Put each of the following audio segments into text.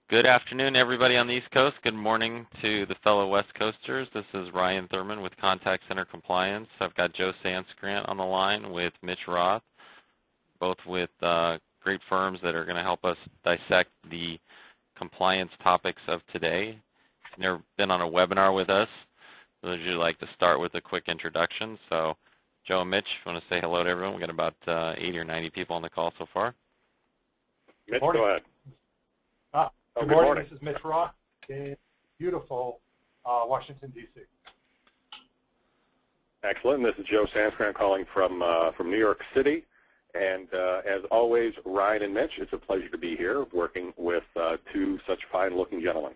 Good afternoon, everybody on the East Coast. Good morning to the fellow West Coasters. This is Ryan Thurman with Contact Center Compliance. I've got Joe Sanscrainte on the line with Mitch Roth, both with great firms that are going to help us dissect the compliance topics of today. If you've never been on a webinar with us, would you like to start with a quick introduction? So, Joe and Mitch, if you want to say hello to everyone. We've got about 80 or 90 people on the call so far. Mitch, go ahead. Good morning. This is Mitch Roth in beautiful Washington, D.C. Excellent. This is Joe Sanscrainte calling from New York City. And as always, Ryan and Mitch, it's a pleasure to be here working with two such fine-looking gentlemen.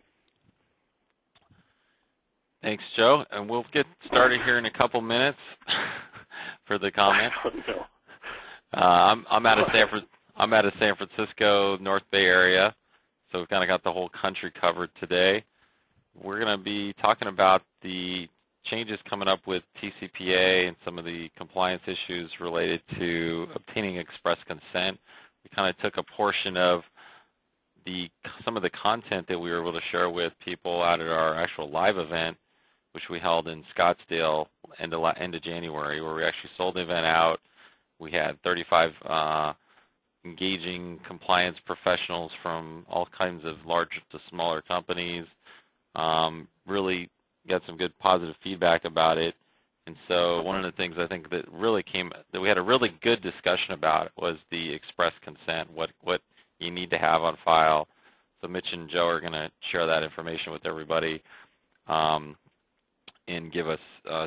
Thanks, Joe. And we'll get started here in a couple minutes for the comment. No. I'm out of San Francisco, North Bay area. So we've kind of got the whole country covered today. We're going to be talking about the changes coming up with TCPA and some of the compliance issues related to obtaining express consent. We kind of took a portion of some of the content that we were able to share with people out at our actual live event, which we held in Scottsdale end of January, where we actually sold the event out. We had 35 engaging compliance professionals from all kinds of large to smaller companies. Really got some good positive feedback about it. And so one of the things I think that we had a really good discussion about was the express consent, what you need to have on file. So Mitch and Joe are going to share that information with everybody and give us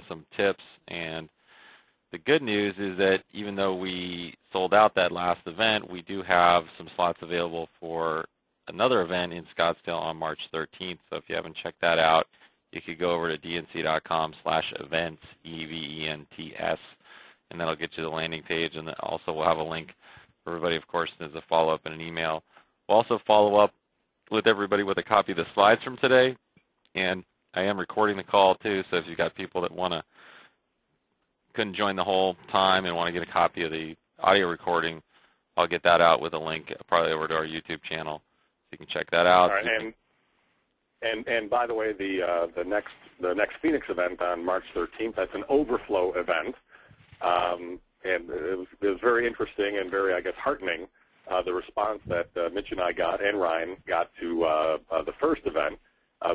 some tips. And the good news is that even though we sold out that last event, we do have some slots available for another event in Scottsdale on March 13th. So if you haven't checked that out, you could go over to dnc.com/events, EVENTS, and that'll get you to the landing page. And also we'll have a link for everybody, of course, as a follow-up in an email. We'll also follow up with everybody with a copy of the slides from today. And I am recording the call, too, so if you've got people that couldn't join the whole time and want to get a copy of the audio recording, I'll get that out with a link probably over to our YouTube channel, so you can check that out. All right, and by the way, the next Phoenix event on March 13th, that's an overflow event, and it was very interesting and very, I guess, heartening, the response that Mitch and I got and Ryan got to the first event.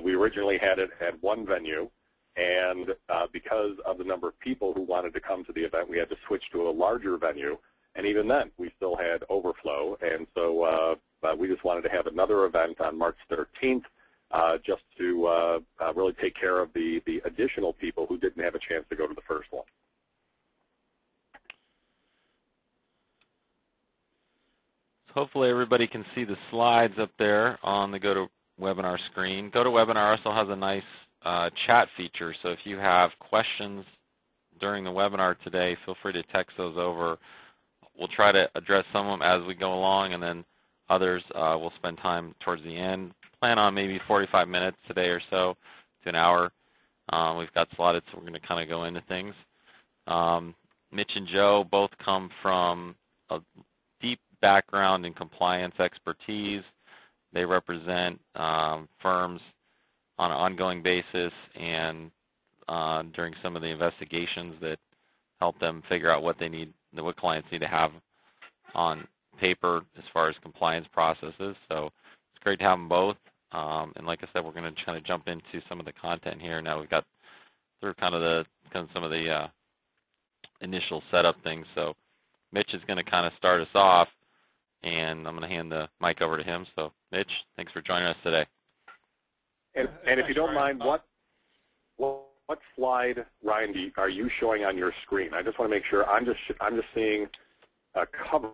We originally had it at one venue. And because of the number of people who wanted to come to the event, we had to switch to a larger venue. And even then, we still had overflow. And so we just wanted to have another event on March 13th just to really take care of the additional people who didn't have a chance to go to the first one. Hopefully everybody can see the slides up there on the GoToWebinar screen. GoToWebinar also has a nice chat feature, so if you have questions during the webinar today, feel free to text those over. We'll try to address some of them as we go along, and then others we'll spend time towards the end. Plan on maybe 45 minutes today or so to an hour. We've got slotted, so we're going to kind of go into things. Mitch and Joe both come from a deep background in compliance expertise. They represent firms on an ongoing basis and during some of the investigations that help them figure out what clients need to have on paper as far as compliance processes. So it's great to have them both. And like I said, we're going to kind of jump into some of the content here. Now we've got through some of the initial setup things. So Mitch is going to kind of start us off, and I'm going to hand the mic over to him. So Mitch, thanks for joining us today. And if you don't mind, what slide, Ryan, are you showing on your screen? I just want to make sure. I'm just seeing a cover,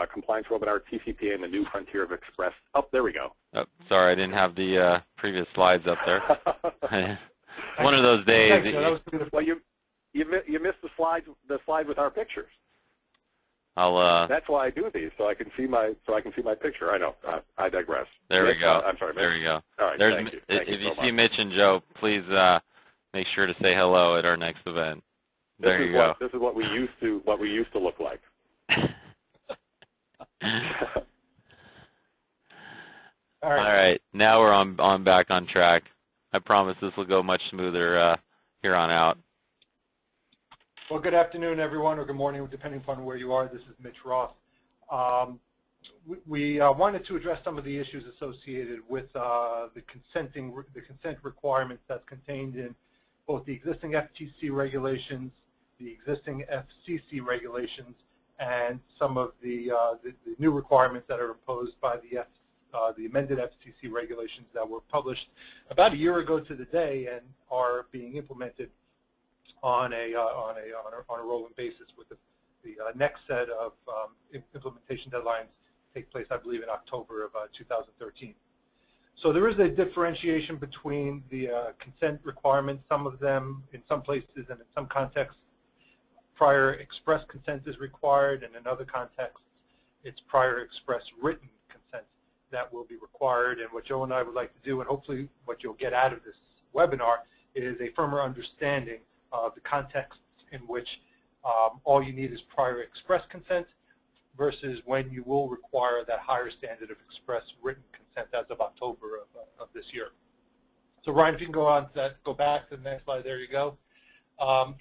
compliance webinar, TCPA, and the new frontier of Express. Oh, there we go. Oh, sorry, I didn't have the previous slides up there. One of those days. Well, you missed the slide with our pictures. That's why I do these, so I can see my picture. I know. I digress. There we go. I'm sorry, Mitch. There we go. All right. Thank you. If you see Mitch and Joe, please make sure to say hello at our next event. There you go. This is what we used to look like. All right. All right. Now we're on back on track. I promise this will go much smoother here on out. Well, good afternoon, everyone, or good morning, depending upon where you are. This is Mitch Roth. We wanted to address some of the issues associated with the consent requirements that's contained in both the existing FTC regulations, the existing FCC regulations, and some of the new requirements that are imposed by the amended FCC regulations that were published about a year ago to the day and are being implemented on a rolling basis, with the next set of implementation deadlines take place, I believe, in October of 2013. So there is a differentiation between the consent requirements. Some of them, in some places and in some contexts, prior express consent is required, and in other contexts, it's prior express written consent that will be required. And what Joe and I would like to do, and hopefully what you'll get out of this webinar, is a firmer understanding of the contexts in which all you need is prior express consent versus when you will require that higher standard of express written consent as of October of this year. So Ryan, if you can go back to the next slide, there you go.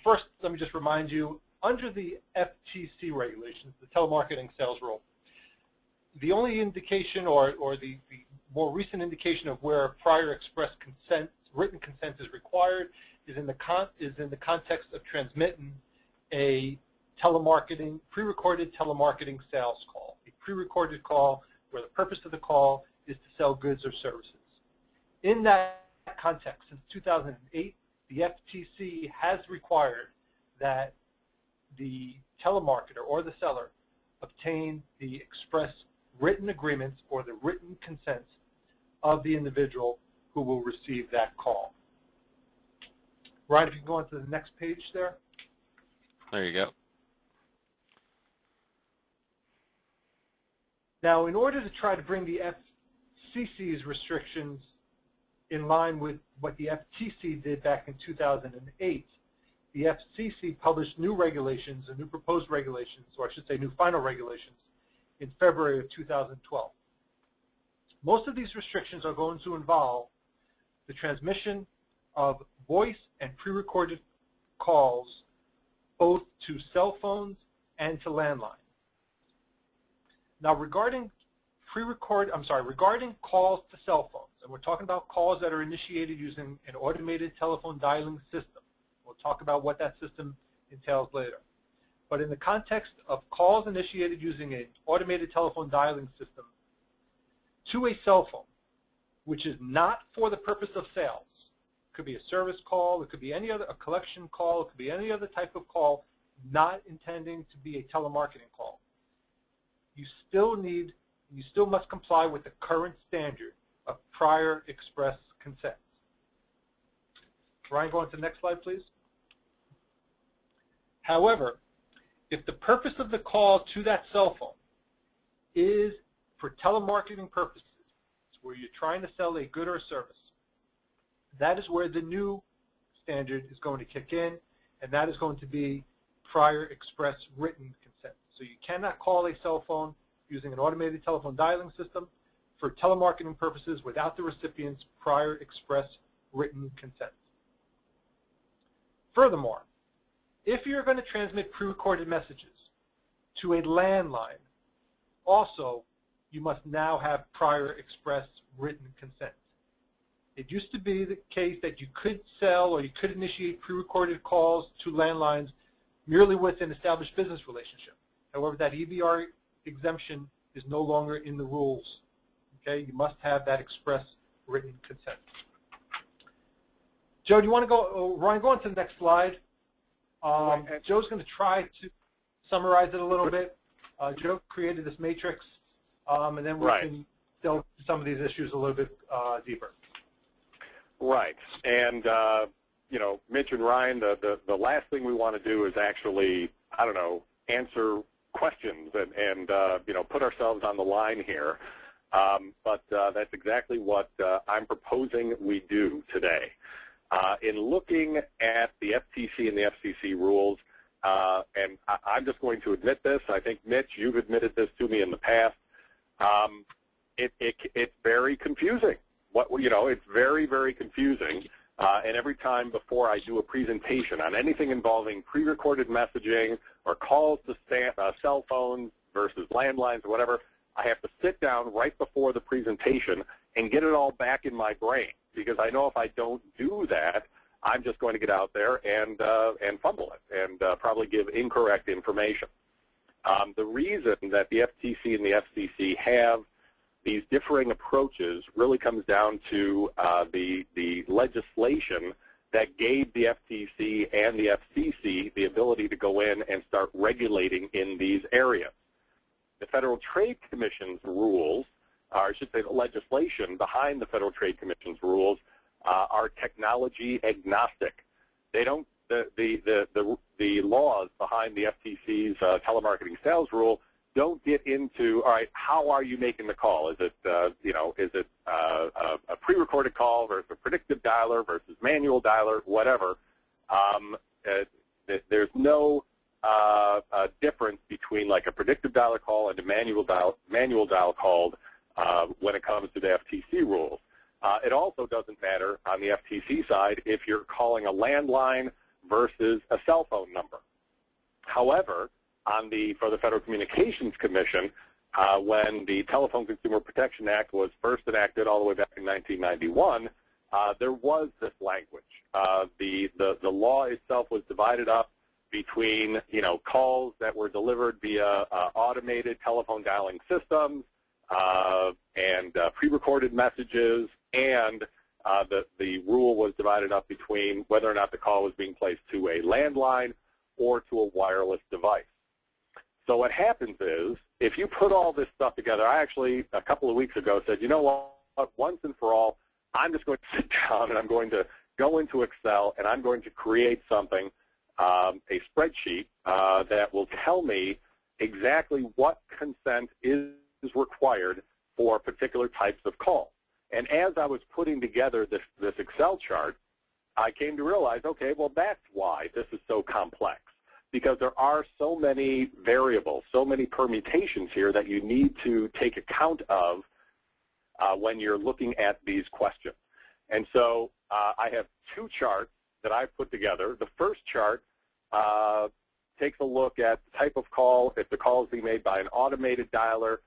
First, let me just remind you, under the FTC regulations, the telemarketing sales rule, the only indication or the more recent indication of where prior express consent, written consent is required is in the context of transmitting a telemarketing, pre-recorded telemarketing sales call, a pre-recorded call where the purpose of the call is to sell goods or services. In that context, since 2008, the FTC has required that the telemarketer or the seller obtain the express written agreements or the written consents of the individual who will receive that call. Ryan, if you can go on to the next page there. There you go. Now, in order to try to bring the FCC's restrictions in line with what the FTC did back in 2008, the FCC published new regulations, or new proposed regulations, or I should say new final regulations, in February of 2012. Most of these restrictions are going to involve the transmission of voice and pre-recorded calls both to cell phones and to landlines. Now, regarding calls to cell phones, and we're talking about calls that are initiated using an automated telephone dialing system. We'll talk about what that system entails later. But in the context of calls initiated using an automated telephone dialing system to a cell phone, which is not for the purpose of sales, it could be a service call, it could be any other, a collection call, it could be any other type of call not intending to be a telemarketing call. You still must comply with the current standard of prior express consent. Ryan, go on to the next slide, please. However, if the purpose of the call to that cell phone is for telemarketing purposes, where you're trying to sell a good or service, that is where the new standard is going to kick in, and that is going to be prior express written consent. So you cannot call a cell phone using an automated telephone dialing system for telemarketing purposes without the recipient's prior express written consent. Furthermore, if you're going to transmit pre-recorded messages to a landline, also you must now have prior express written consent. It used to be the case that you could sell or you could initiate pre-recorded calls to landlines merely with an established business relationship. However, that EBR exemption is no longer in the rules. Okay, you must have that express written consent. Joe, do you want to go, Ryan, go on to the next slide. Joe's going to try to summarize it a little bit. Joe created this matrix, and then we can delve into some of these issues a little bit deeper. Right, and you know, Mitch and Ryan, the last thing we want to do is actually, I don't know, answer questions and you know, put ourselves on the line here. But that's exactly what I'm proposing we do today. In looking at the FTC and the FCC rules, and I'm just going to admit this, I think, Mitch, you've admitted this to me in the past, It's very confusing. It's very, very confusing. And every time before I do a presentation on anything involving pre-recorded messaging or calls to cell phones versus landlines or whatever, I have to sit down right before the presentation and get it all back in my brain, because I know if I don't do that, I'm just going to get out there and fumble it and probably give incorrect information. The reason that the FTC and the FCC have these differing approaches really comes down to the legislation that gave the FTC and the FCC the ability to go in and start regulating in these areas. The Federal Trade Commission's rules, or I should say the legislation behind the Federal Trade Commission's rules, are technology agnostic. They don't, the laws behind the FTC's telemarketing sales rule don't get into, all right, how are you making the call? Is it, is it a pre-recorded call versus a predictive dialer versus manual dialer, whatever. There's no difference between like a predictive dialer call and a manual dial called when it comes to the FTC rules. It also doesn't matter on the FTC side if you're calling a landline versus a cell phone number. However, for the Federal Communications Commission, when the Telephone Consumer Protection Act was first enacted all the way back in 1991, there was this language. The law itself was divided up between calls that were delivered via automated telephone dialing systems and pre-recorded messages, and the rule was divided up between whether or not the call was being placed to a landline or to a wireless device. So what happens is, if you put all this stuff together, I actually, a couple of weeks ago, said, you know what, once and for all, I'm just going to sit down and I'm going to go into Excel and I'm going to create something, a spreadsheet that will tell me exactly what consent is required for particular types of calls. And as I was putting together this Excel chart, I came to realize, okay, well, that's why this is so complex, because there are so many variables, so many permutations here that you need to take account of when you're looking at these questions. And so I have two charts that I've put together. The first chart takes a look at the type of call, if the call is being made by an automated dialer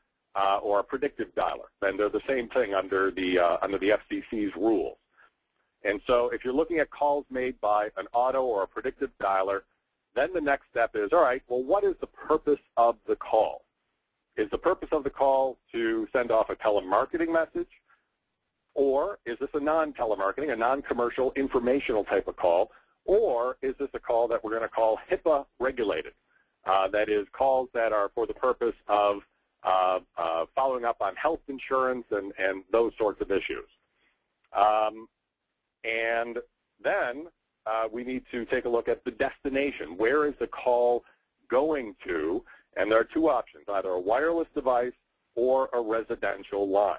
or a predictive dialer. Then they're the same thing under the FCC's rules. And so if you're looking at calls made by an auto or a predictive dialer, then the next step is, all right, well, what is the purpose of the call? Is the purpose of the call to send off a telemarketing message? Or is this a non-telemarketing, a non-commercial, informational type of call? Or is this a call that we're going to call HIPAA regulated? That is, calls that are for the purpose of following up on health insurance and those sorts of issues. And then we need to take a look at the destination. Where is the call going to? And there are two options, either a wireless device or a residential line.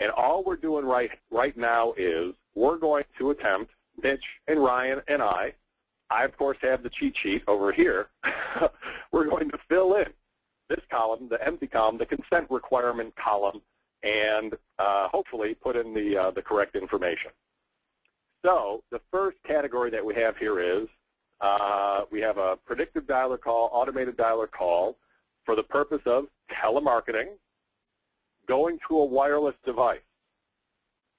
And all we're doing right now is we're going to attempt, Mitch and Ryan and I of course have the cheat sheet over here. We're going to fill in this column, the empty column, the consent requirement column, and hopefully put in the correct information. So the first category that we have here is we have a predictive dialer call, automated dialer call for the purpose of telemarketing going to a wireless device.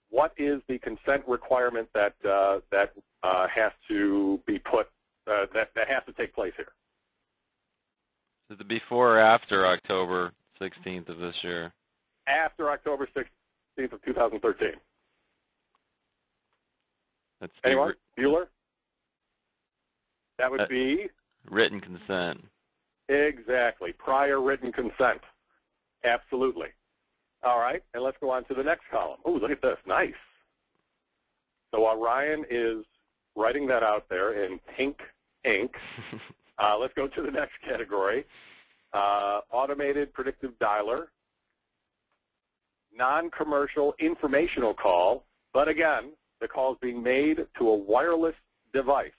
What is the consent requirement that has to be put, that has to take place here? Is it before or after October 16th of this year? After October 16th of 2013. That's anyone? Bueller? That would be? Written consent. Exactly. Prior written consent. Absolutely. All right, and let's go on to the next column. Oh, look at this. Nice. So while Ryan is writing that out there in pink ink, let's go to the next category. Automated predictive dialer, non-commercial informational call, but again, the call is being made to a wireless device.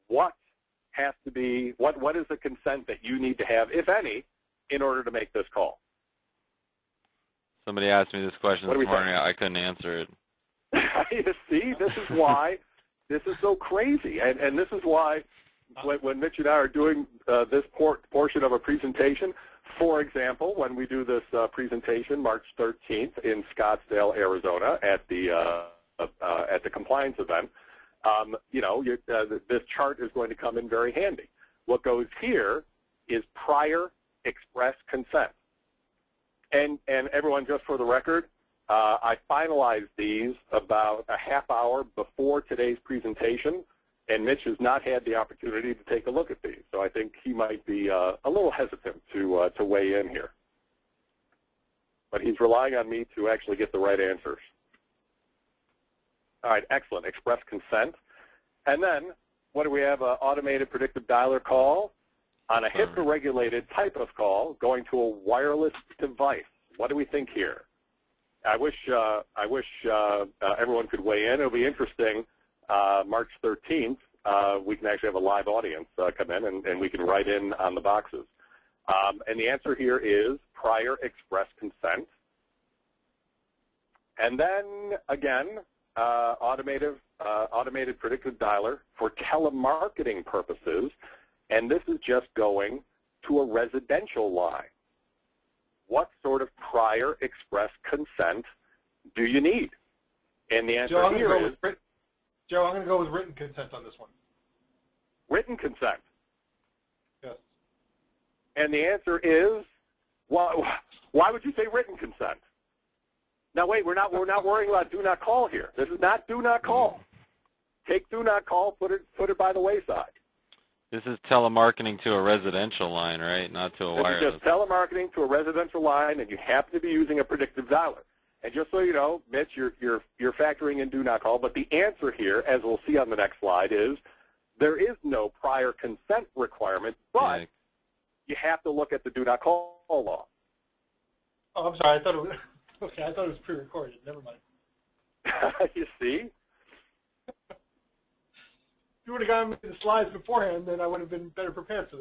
What has to be, what is the consent that you need to have, if any, in order to make this call? Somebody asked me this question What do this we morning. I couldn't answer it. You see, this is why this is so crazy, and this is why when Mitch and I are doing this portion of a presentation, for example, when we do this presentation March 13th in Scottsdale, Arizona, at the compliance event, this chart is going to come in very handy. What goes here is prior express consent. And everyone, just for the record, I finalized these about a half hour before today's presentation, and Mitch has not had the opportunity to take a look at these. So I think he might be a little hesitant to weigh in here. But he's relying on me to actually get the right answers. All right, excellent. Express consent. And then, what do we have? Automated predictive dialer call on a HIPAA-regulated type of call going to a wireless device. What do we think here? I wish everyone could weigh in. It'll be interesting. March 13th, we can actually have a live audience come in, and we can write in on the boxes. And the answer here is prior express consent. And then, again, automated predictive dialer for telemarketing purposes, and this is just going to a residential line. What sort of prior express consent do you need? And the answer here is... Joe, I'm going to go with written consent on this one. Written consent. Yes. And the answer is, why would you say written consent? Now wait, we're not worrying about do not call here. This is not do not call. Take do not call, put it by the wayside. This is telemarketing to a residential line, right? Not to a wireless. This is just telemarketing to a residential line, and you happen to be using a predictive dialer. And just so you know, Mitch, you're factoring in do not call, but the answer here, as we'll see on the next slide, is there is no prior consent requirement, but you have to look at the do not call law. Oh, I'm sorry. I thought it was okay. I thought it was pre-recorded. Never mind. You see? If you would have gotten me the slides beforehand, then I would have been better prepared for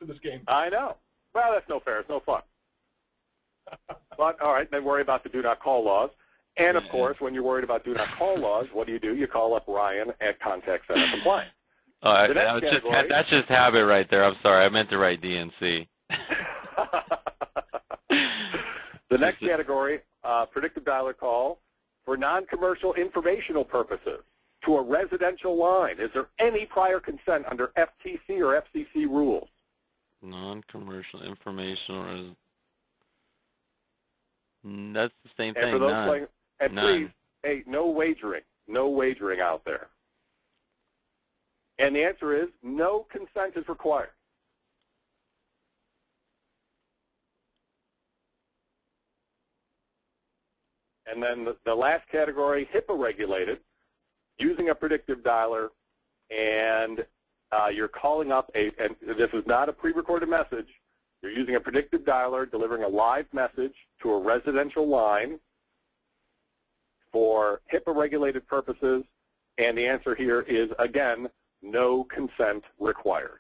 this game. I know. Well, that's no fair. It's no fun. But, all right, then worry about the do not call laws. And, of course, when you're worried about do not call laws, what do? You call up Ryan at Contact Center Compliance. That's just habit right there. I'm sorry. I meant to write DNC. The next category, predictive dialer call for non-commercial informational purposes to a residential line. Is there any prior consent under FTC or FCC rules? Non-commercial informational. That's the same thing. And for those playing, and please, hey, no wagering out there. And the answer is no consent is required. And then the last category, HIPAA regulated, using a predictive dialer, and you're calling up and this is not a pre-recorded message. You're using a predictive dialer, delivering a live message to a residential line for HIPAA-regulated purposes, and the answer here is, again, no consent required.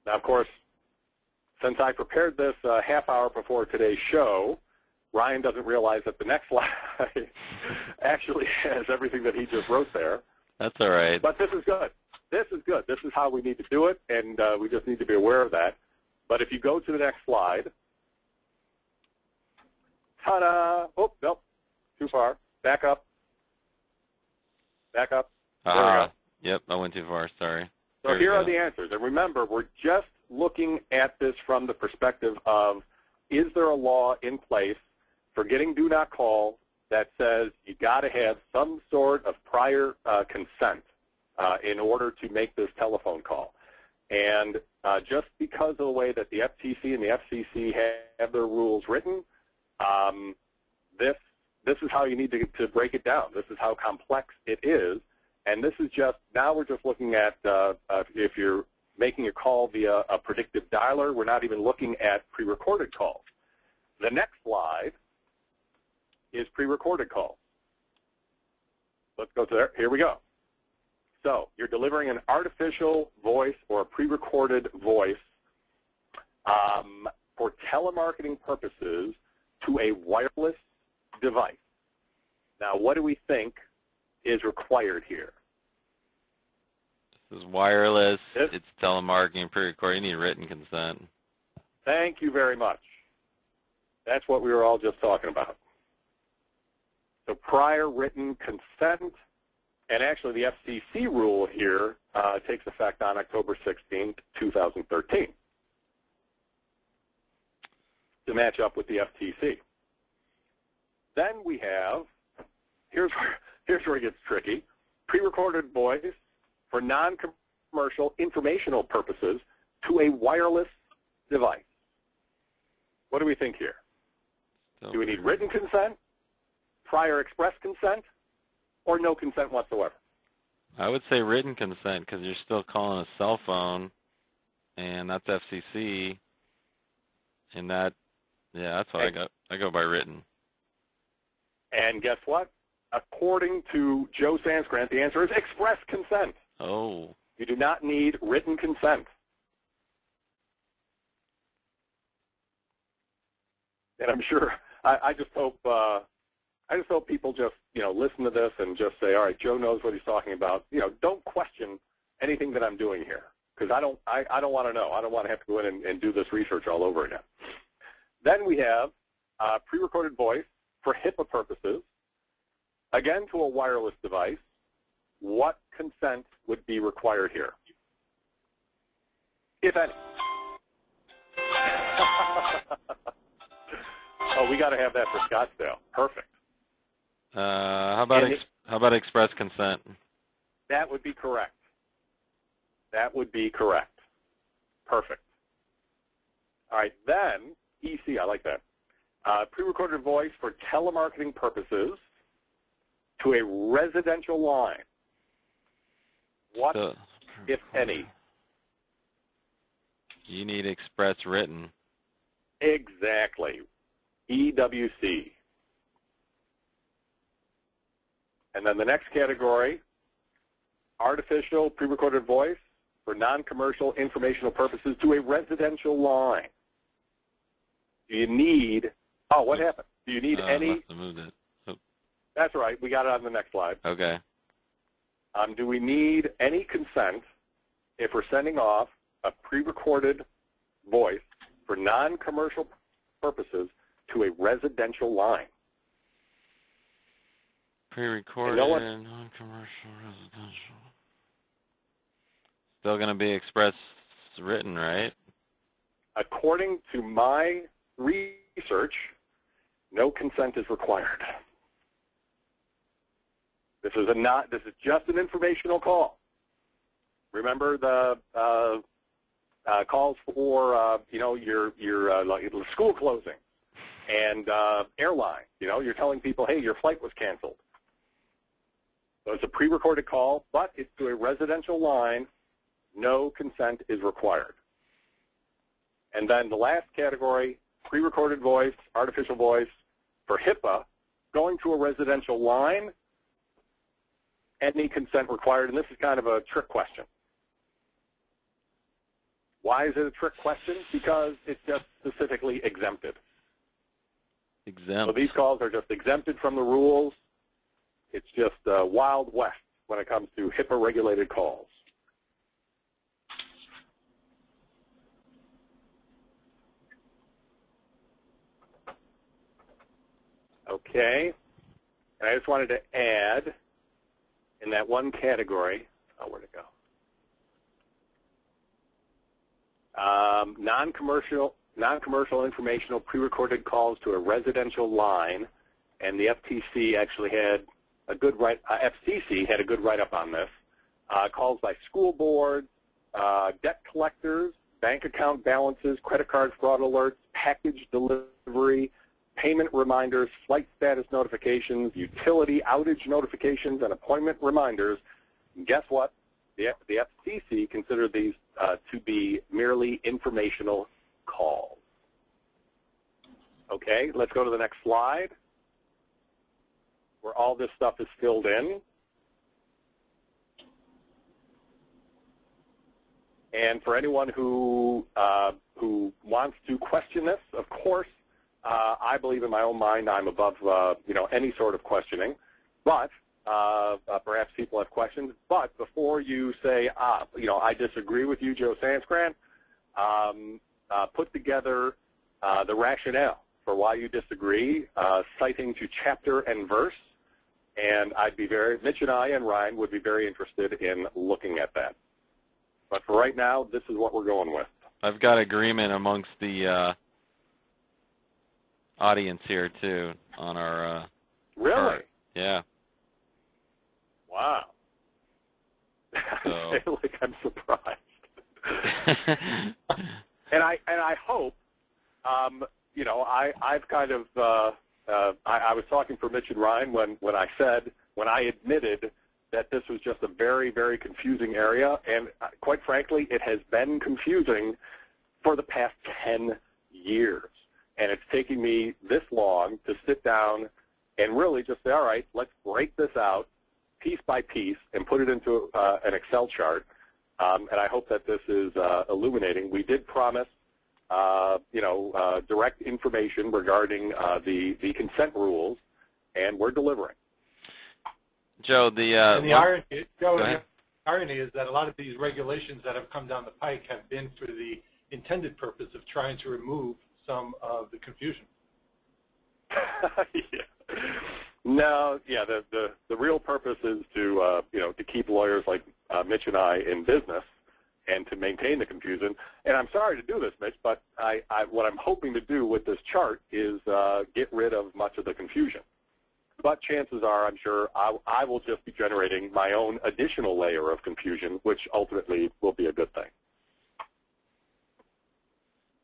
Now, of course, since I prepared this a half hour before today's show, Ryan doesn't realize that the next slide actually has everything that he just wrote there. That's all right. But this is good. This is good. This is how we need to do it, and we just need to be aware of that. But if you go to the next slide, ta-da! Oh, nope, too far. Back up. Back up. There we go. Yep, I went too far. Sorry. So here are the answers. And remember, we're just looking at this from the perspective of, is there a law in place for getting do not call that says you got to have some sort of prior consent in order to make this telephone call. And just because of the way that the FTC and the FCC have their rules written, this is how you need to break it down. This is how complex it is. And this is just, now we're just looking at if you're making a call via a predictive dialer, we're not even looking at pre-recorded calls. The next slide is pre-recorded calls. Let's go to there. Here we go. So you're delivering an artificial voice or a pre-recorded voice for telemarketing purposes to a wireless device. Now, what do we think is required here? This is wireless. It's telemarketing, pre-recording. You need written consent. Thank you very much. That's what we were all just talking about. So prior written consent, and actually the FCC rule here takes effect on October 16th, 2013, to match up with the FTC. Then we have, here's where it gets tricky, pre-recorded voice for non-commercial informational purposes to a wireless device. What do we think here? Do we need written consent, prior express consent, or no consent whatsoever? I would say written consent because you're still calling a cell phone, and that's FCC, and that, yeah, that's what I go by written. And guess what? According to Joe Sanscrainte, the answer is express consent. Oh. You do not need written consent. And I'm sure, I just hope people just, listen to this and just say, all right, Joe knows what he's talking about. Don't question anything that I'm doing here, because I don't want to know. I don't want to have to go in and do this research all over again. Then we have pre-recorded voice for HIPAA purposes, again to a wireless device. What consent would be required here, if any? Oh, we got to have that for Scottsdale. Perfect. How about express consent? That would be correct. That would be correct. Perfect. All right, then EC, I like that. Pre-recorded voice for telemarketing purposes to a residential line. What, if any? You need express written. Exactly. EWC. And then the next category, artificial pre-recorded voice for non-commercial informational purposes to a residential line. Do you need, oh, what happened? Do you need any? Oh. That's right. We got it on the next slide. Okay. Do we need any consent if we're sending off a pre-recorded voice for non-commercial purposes to a residential line? Pre-recorded, non-commercial, residential. Still going to be express written, right? According to my research, no consent is required. This is just an informational call. Remember the calls for your like school closing and airline. You're telling people, hey, your flight was canceled. So it's a pre-recorded call, but it's to a residential line. No consent is required. And then the last category, pre-recorded voice, artificial voice for HIPAA, going to a residential line, any consent required, and this is kind of a trick question. Why is it a trick question? Because it's just specifically exempted. Exempt. So these calls are just exempted from the rules. It's just Wild West when it comes to HIPAA-regulated calls. Okay. And I just wanted to add in that one category, where'd it go? Non-commercial informational pre-recorded calls to a residential line, and the FTC actually had a good FCC had a good write-up on this. Calls by school boards, debt collectors, bank account balances, credit card fraud alerts, package delivery, payment reminders, flight status notifications, utility outage notifications, and appointment reminders. And guess what? The FCC considered these to be merely informational calls. Okay, let's go to the next slide, where all this stuff is filled in. And for anyone who wants to question this, of course, I believe in my own mind I'm above any sort of questioning. But perhaps people have questions. But before you say, I disagree with you, Joe Sanscrainte, put together the rationale for why you disagree, citing to chapter and verse. And Mitch and I and Ryan would be very interested in looking at that. But for right now, this is what we're going with. I've got agreement amongst the audience here, too, on our Really? chart. Yeah. Wow. So. I feel like I'm surprised. and I hope, I've kind of, I was talking for Mitch and Ryan when I admitted that this was just a very, very confusing area, and quite frankly, it has been confusing for the past 10 years. And it's taking me this long to sit down and really just say, all right, let's break this out piece by piece and put it into an Excel chart. And I hope that this is illuminating. We did promise, direct information regarding the consent rules, and we're delivering. Joe, the irony is that a lot of these regulations that have come down the pike have been for the intended purpose of trying to remove some of the confusion. Yeah. No, yeah, the real purpose is to keep lawyers like Mitch and I in business and to maintain the confusion. And I'm sorry to do this, Mitch, but what I'm hoping to do with this chart is get rid of much of the confusion. But chances are, I'm sure, I will just be generating my own additional layer of confusion, which ultimately will be a good thing.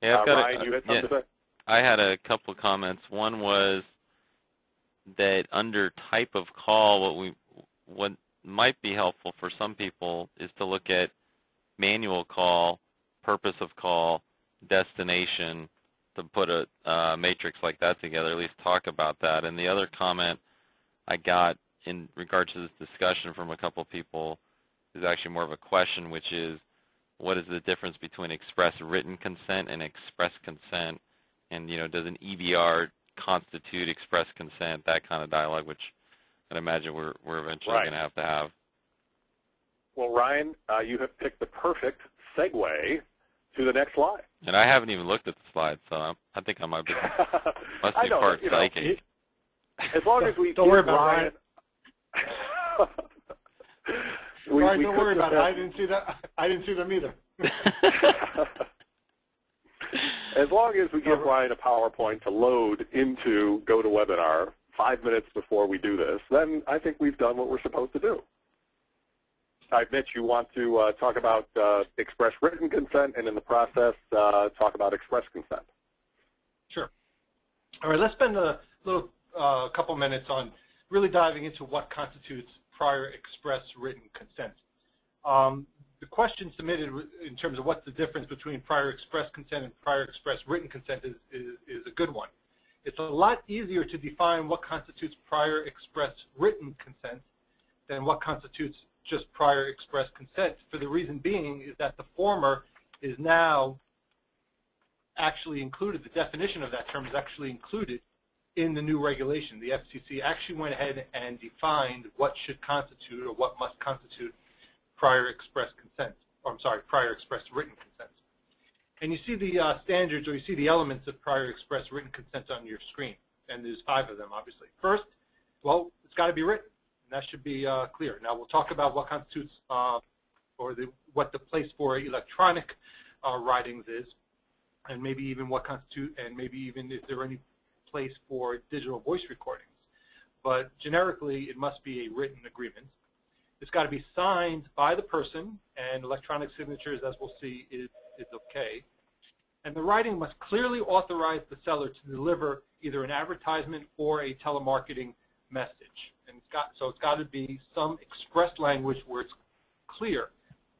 Yeah, Ryan, you had something to say? I had a couple of comments. One was that under type of call, what might be helpful for some people is to look at manual call, purpose of call, destination, to put a matrix like that together, at least talk about that. And the other comment I got in regards to this discussion from a couple of people is actually more of a question, which is, what is the difference between express written consent and express consent? And, does an EBR constitute express consent, that kind of dialogue, which I'd imagine we're eventually going to have. Well, Ryan, you have picked the perfect segue to the next slide. And I haven't even looked at the slide, so I think I must be part psychic. As long as we don't worry about Ryan. Ryan, don't worry about it. I didn't see that. I didn't see them either. As long as we give Ryan a PowerPoint to load into GoToWebinar 5 minutes before we do this, then I think we've done what we're supposed to do. All right, Mitch, you want to talk about express written consent, and in the process, talk about express consent. Sure. All right, let's spend a little couple minutes on really diving into what constitutes prior express written consent. The question submitted in terms of what's the difference between prior express consent and prior express written consent is a good one. It's a lot easier to define what constitutes prior express written consent than what constitutes just prior express consent, for the reason being is that the former is now actually included, the definition of that term is actually included in the new regulation. The FCC actually went ahead and defined what should constitute or what must constitute prior express consent, prior express written consent. And you see the standards, or you see the elements of prior express written consent on your screen, and there's 5 of them, obviously. First, well, it's got to be written, and that should be clear. Now, we'll talk about what constitutes, what the place for electronic writings is, and maybe even what constitute, and maybe even is there any place for digital voice recordings. But generically, it must be a written agreement. It's got to be signed by the person, and electronic signatures, as we'll see, is okay. And the writing must clearly authorize the seller to deliver either an advertisement or a telemarketing message. And it's got to be some express language where it's clear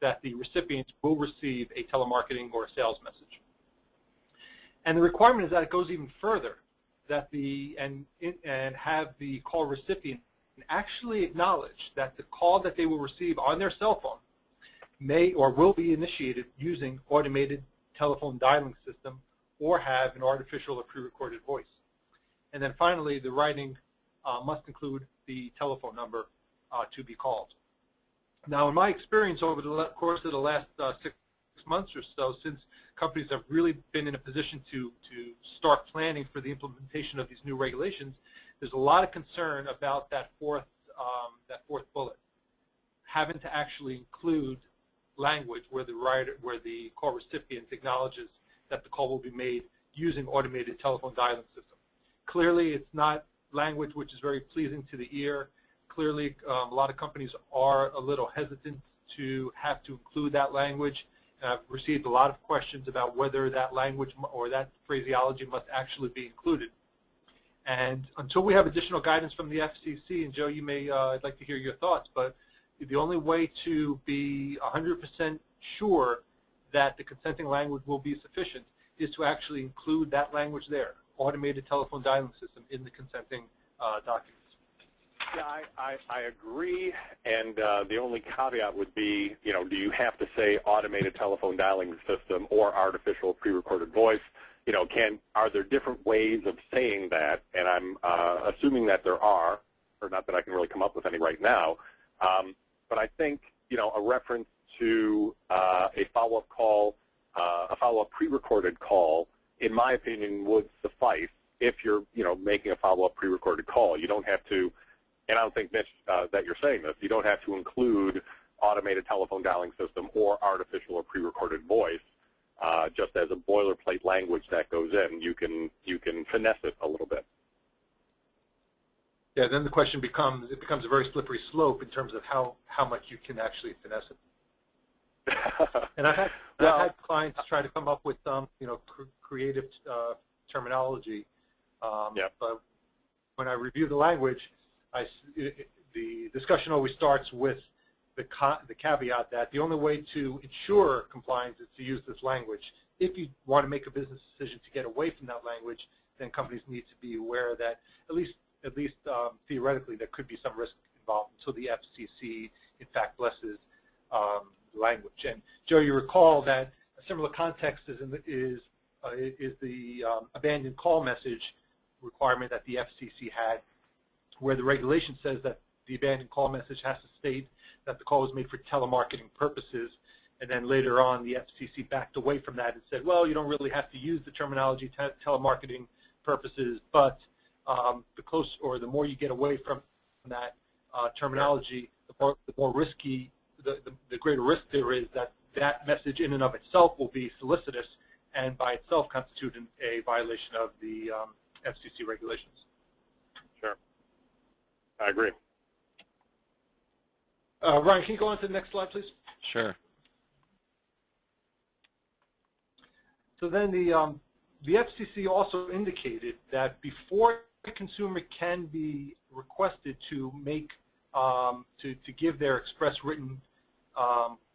that the recipient will receive a telemarketing or a sales message. And the requirement is that it goes even further, that and have the call recipient actually acknowledge that the call that they will receive on their cell phone may or will be initiated using automated telephone dialing system or have an artificial or pre-recorded voice. And then finally, the writing must include the telephone number to be called. Now, in my experience over the course of the last 6 months or so, since companies have really been in a position to start planning for the implementation of these new regulations, there's a lot of concern about that fourth bullet, having to actually include language where the call recipient acknowledges that the call will be made using automated telephone dialing system. Clearly, it's not language which is very pleasing to the ear. Clearly, a lot of companies are a little hesitant to have to include that language. I've received a lot of questions about whether that language or that phraseology must actually be included. And until we have additional guidance from the FCC, and Joe, you may, I'd like to hear your thoughts, but the only way to be 100% sure that the consenting language will be sufficient is to actually include that language there, automated telephone dialing system, in the consenting documents. Yeah, I agree, and the only caveat would be, do you have to say automated telephone dialing system or artificial pre-recorded voice? Are there different ways of saying that? And I'm assuming that there are, or not that I can really come up with any right now. But I think, a reference to a follow-up call, a follow-up pre-recorded call, in my opinion, would suffice if you're, making a follow-up pre-recorded call. You don't have to, and I don't think, Mitch, that you're saying this, you don't have to include automated telephone dialing system or artificial or pre-recorded voice just as a boilerplate language that goes in. You can finesse it a little bit. Yeah, then the question becomes, it becomes a very slippery slope in terms of how much you can actually finesse it. And I've had clients try to come up with some, creative terminology. Yep. But when I review the language, the discussion always starts with the caveat that the only way to ensure compliance is to use this language. If you want to make a business decision to get away from that language, then companies need to be aware that at least theoretically there could be some risk involved until the FCC in fact blesses language. And Joe, you recall that a similar context is the abandoned call message requirement that the FCC had, where the regulation says that the abandoned call message has to state that the call was made for telemarketing purposes, and then later on the FCC backed away from that and said, well, you don't really have to use the terminology telemarketing purposes, but the more you get away from that terminology, the more risky, the greater risk there is that that message in and of itself will be solicitous and by itself constitute a violation of the FCC regulations. Sure. I agree. Ryan, can you go on to the next slide, please? Sure. So then the FCC also indicated that before a consumer can be requested to make to give their express written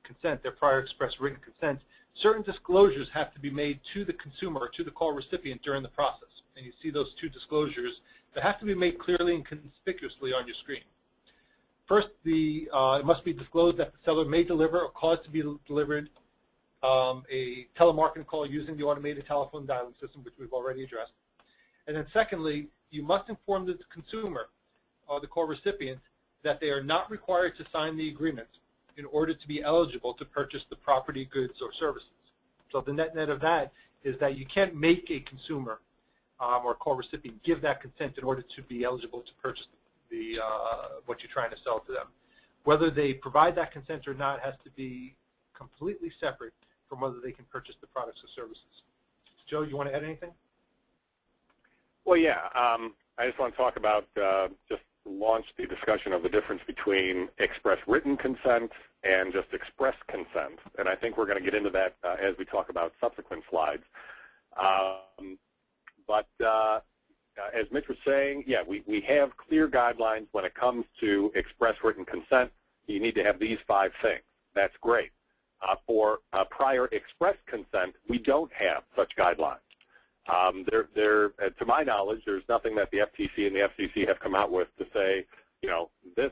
consent, their prior express written consent, certain disclosures have to be made to the consumer or to the call recipient during the process. And you see those two disclosures that have to be made clearly and conspicuously on your screen. First, it must be disclosed that the seller may deliver or cause to be delivered a telemarketing call using the automated telephone dialing system, which we've already addressed. And then secondly, you must inform the consumer or the call recipient that they are not required to sign the agreement in order to be eligible to purchase the property, goods, or services. So the net of that is that you can't make a consumer or call recipient give that consent in order to be eligible to purchase what you're trying to sell to them. Whether they provide that consent or not has to be completely separate from whether they can purchase the products or services. Joe, you want to add anything? Well, yeah. I just want to talk about, just launch the discussion of the difference between express written consent and just express consent. And I think we're going to get into that as we talk about subsequent slides. But as Mitch was saying, yeah, we have clear guidelines when it comes to express written consent. You need to have these 5 things. That's great. For prior express consent, we don't have such guidelines. To my knowledge, there's nothing that the FTC and the FCC have come out with to say, this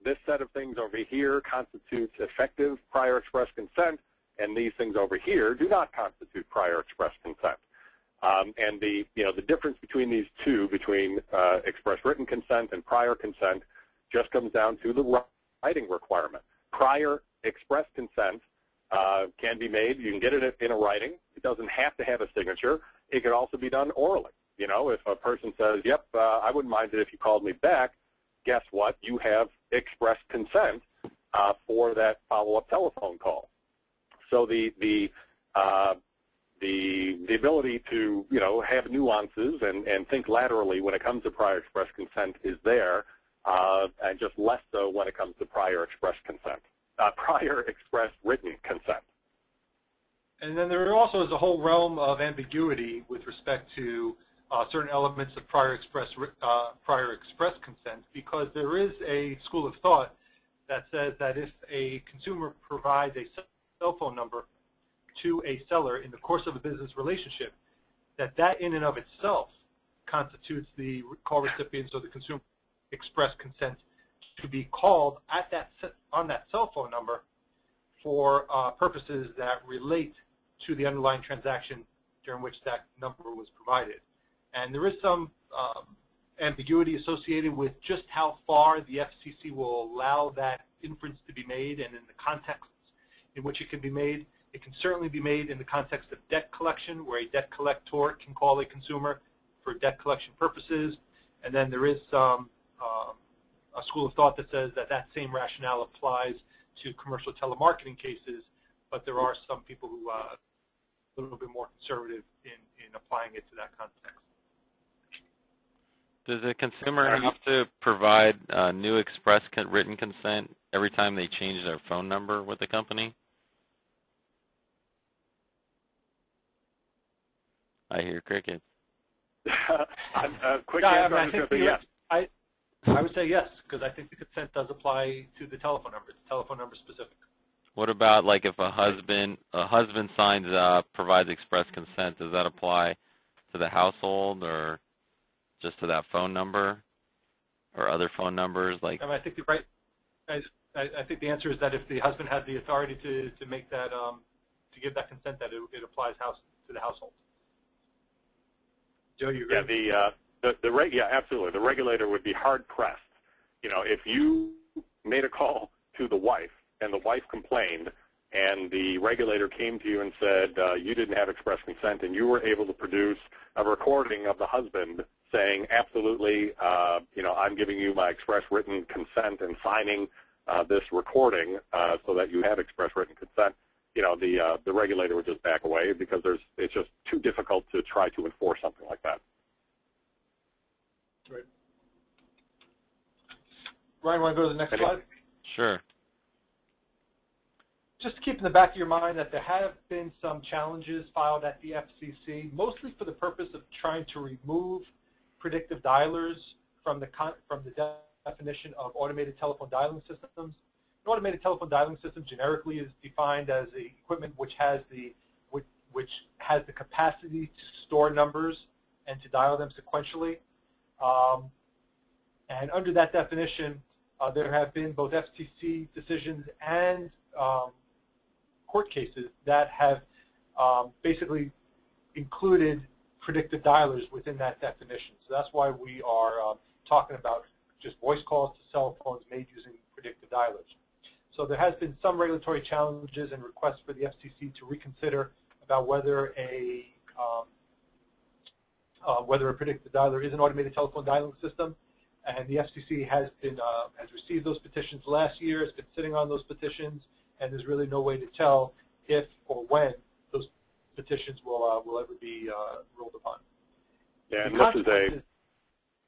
this set of things over here constitutes effective prior express consent, and these things over here do not constitute prior express consent. And the difference between these two, between express written consent and prior consent, just comes down to the writing requirement. Prior express consent can be made. You can get it in a writing. It doesn't have to have a signature. It can also be done orally. You know, if a person says, "Yep, I wouldn't mind it if you called me back," guess what? You have express consent for that follow-up telephone call. So the ability to, you know, have nuances and think laterally when it comes to prior express consent is there, and just less so when it comes to prior express consent, prior express written consent. And then there also is a whole realm of ambiguity with respect to certain elements of prior express consent, because there is a school of thought that says that if a consumer provides a cell phone number to a seller in the course of a business relationship, that in and of itself constitutes the call recipient's or the consumer express consent to be called on that cell phone number for purposes that relate to the underlying transaction during which that number was provided. And there is some ambiguity associated with just how far the FCC will allow that inference to be made and in the context in which it can be made. It can certainly be made in the context of debt collection, where a debt collector can call a consumer for debt collection purposes. And then there is some a school of thought that says that same rationale applies to commercial telemarketing cases, but there are some people who are a little bit more conservative in applying it to that context. Does the consumer have to provide new express written consent every time they change their phone number with the company? I hear crickets. Quick answer, I think yes. I would say yes, because I think the consent does apply to the telephone number. It's telephone number specific. What about like if a husband signs up, provides express consent? Does that apply to the household or just to that phone number or other phone numbers? Like, I think I think the answer is that if the husband has the authority to make that to give that consent, that it applies to the household. Joe, you agree? Yeah, yeah, absolutely. The regulator would be hard pressed. You know, if you made a call to the wife and the wife complained, and the regulator came to you and said you didn't have express consent, and you were able to produce a recording of the husband saying, absolutely, you know, I'm giving you my express written consent and signing this recording so that you have express written consent, you know, the regulator would just back away because it's just too difficult to try to enforce something like that. Right. Ryan, want to go to the next slide? Sure. Just to keep in the back of your mind that there have been some challenges filed at the FCC, mostly for the purpose of trying to remove predictive dialers from the definition of automated telephone dialing systems. An automated telephone dialing system generically is defined as the equipment which has the capacity to store numbers and to dial them sequentially. And under that definition, there have been both FCC decisions and court cases that have basically included predictive dialers within that definition. So that's why we are talking about just voice calls to cell phones made using predictive dialers. So there has been some regulatory challenges and requests for the FCC to reconsider about whether a predictive dialer is an automated telephone dialing system. And the FCC has received those petitions last year. It's been sitting on those petitions, and there's really no way to tell if or when those petitions will ever be ruled upon. Yeah, and this is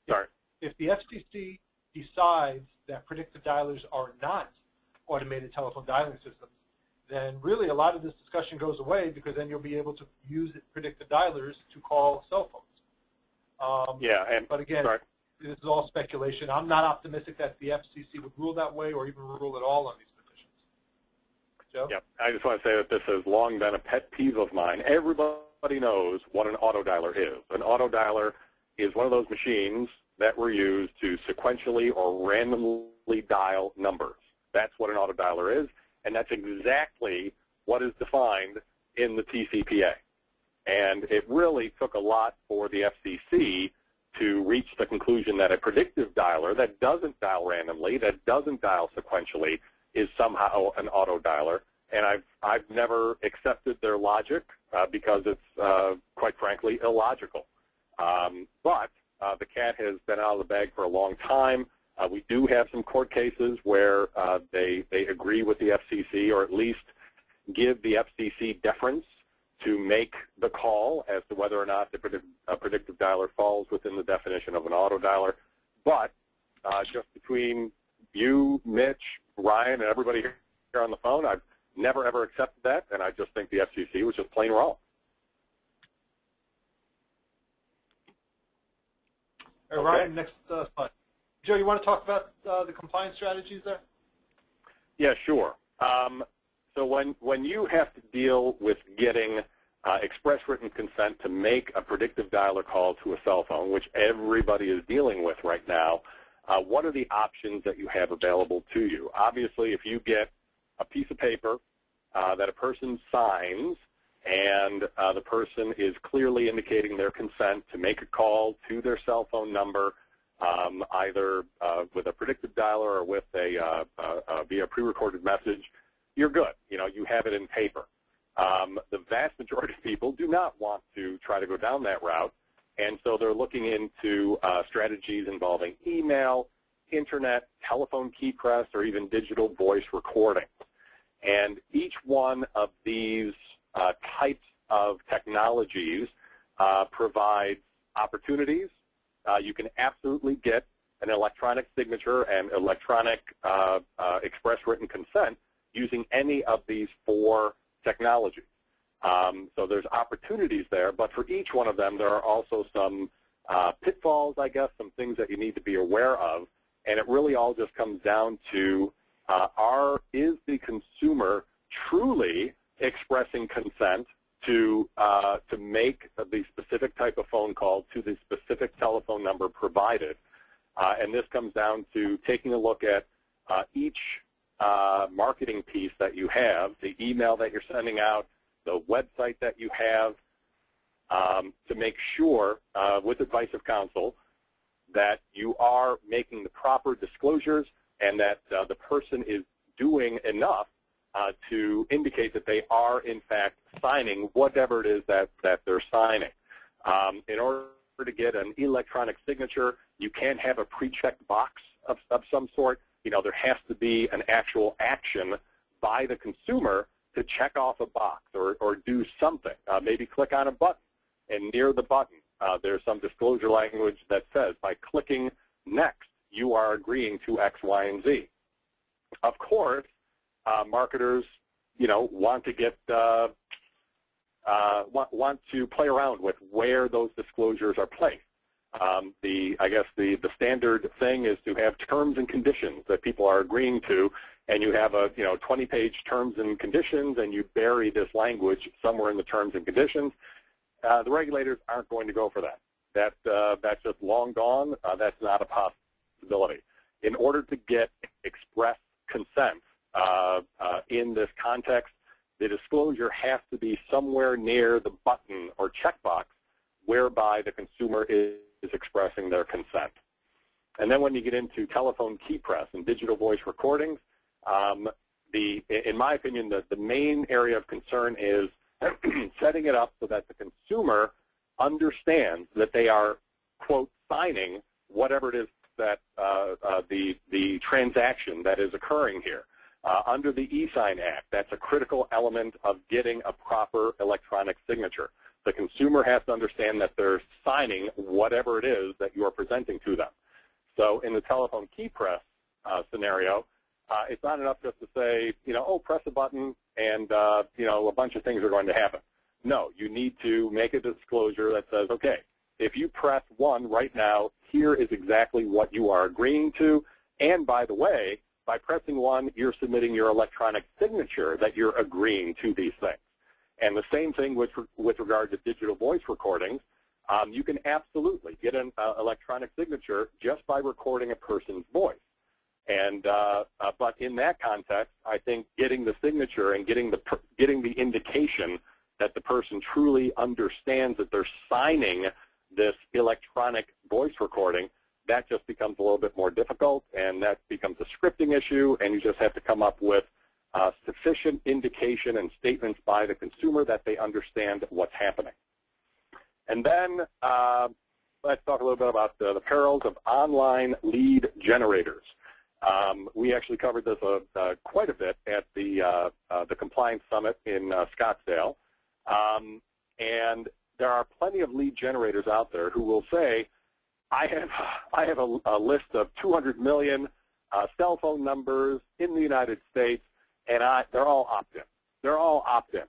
sorry. If the FCC decides that predictive dialers are not automated telephone dialing systems, then really a lot of this discussion goes away, because then you'll be able to use predictive dialers to call cell phones. But again, this is all speculation. I'm not optimistic that the FCC would rule that way or even rule at all on these petitions. Joe? Yeah, I just want to say that this has long been a pet peeve of mine. Everybody knows what an auto dialer is. An auto dialer is one of those machines that were used to sequentially or randomly dial numbers. That's what an auto dialer is, and that's exactly what is defined in the TCPA. And it really took a lot for the FCC to reach the conclusion that a predictive dialer that doesn't dial randomly, that doesn't dial sequentially, is somehow an auto dialer. And I've never accepted their logic because it's, quite frankly, illogical. But the cat has been out of the bag for a long time. We do have some court cases where they agree with the FCC, or at least give the FCC deference to make the call as to whether or not the predictive dialer falls within the definition of an auto dialer. But just between you, Mitch, Ryan, and everybody here on the phone, I've never, ever accepted that, and I just think the FCC was just plain wrong. All right, Ryan, next slide. Joe, you want to talk about the compliance strategies there? Yeah, sure. So when you have to deal with getting express written consent to make a predictive dialer call to a cell phone, which everybody is dealing with right now, what are the options that you have available to you? Obviously, if you get a piece of paper that a person signs, and the person is clearly indicating their consent to make a call to their cell phone number, either with a predictive dialer or with a via pre-recorded message, you're good. You know, you have it in paper. The vast majority of people do not want to try to go down that route, and so they're looking into strategies involving email, internet, telephone key press, or even digital voice recording. And each one of these types of technologies provides opportunities. You can absolutely get an electronic signature and electronic express written consent using any of these four technologies. So there's opportunities there, but for each one of them there are also some pitfalls, I guess, some things that you need to be aware of, and it really all just comes down to is the consumer truly expressing consent to make the specific type of phone call to the specific telephone number provided. And this comes down to taking a look at each marketing piece that you have, the email that you're sending out, the website that you have, to make sure, with advice of counsel, that you are making the proper disclosures and that the person is doing enough to indicate that they are, in fact, signing whatever it is that they're signing. In order to get an electronic signature, you can't have a pre-checked box of some sort. You know, there has to be an actual action by the consumer to check off a box or do something. Maybe click on a button, and near the button there's some disclosure language that says, by clicking next, you are agreeing to X, Y, and Z. Of course, marketers, you know, want to get want to play around with where those disclosures are placed. I guess the standard thing is to have terms and conditions that people are agreeing to, and you have a 20-page terms and conditions, and you bury this language somewhere in the terms and conditions. The regulators aren't going to go for that. That's just long gone. That's not a possibility. In order to get express consent in this context, the disclosure has to be somewhere near the button or checkbox whereby the consumer is expressing their consent. And then when you get into telephone key press and digital voice recordings, in my opinion, the main area of concern is setting it up so that the consumer understands that they are, quote, signing whatever it is that the transaction that is occurring here. Under the e-sign Act, that's a critical element of getting a proper electronic signature. The consumer has to understand that they're signing whatever it is that you are presenting to them. So in the telephone key press scenario, it's not enough just to say, oh, press a button and, a bunch of things are going to happen. No, you need to make a disclosure that says, okay, if you press 1 right now, here is exactly what you are agreeing to. And by the way, by pressing 1, you're submitting your electronic signature that you're agreeing to these things. And the same thing with regard to digital voice recordings. You can absolutely get an electronic signature just by recording a person's voice. And but in that context, I think getting the signature and getting the indication that the person truly understands that they're signing this electronic voice recording, that just becomes a little bit more difficult, and that becomes a scripting issue, and you just have to come up with sufficient indication and statements by the consumer that they understand what's happening. And then let's talk a little bit about the perils of online lead generators. We actually covered this quite a bit at the Compliance Summit in Scottsdale. And there are plenty of lead generators out there who will say, I have a list of 200 million cell phone numbers in the United States, and they're all opt-in. They're all opt-in.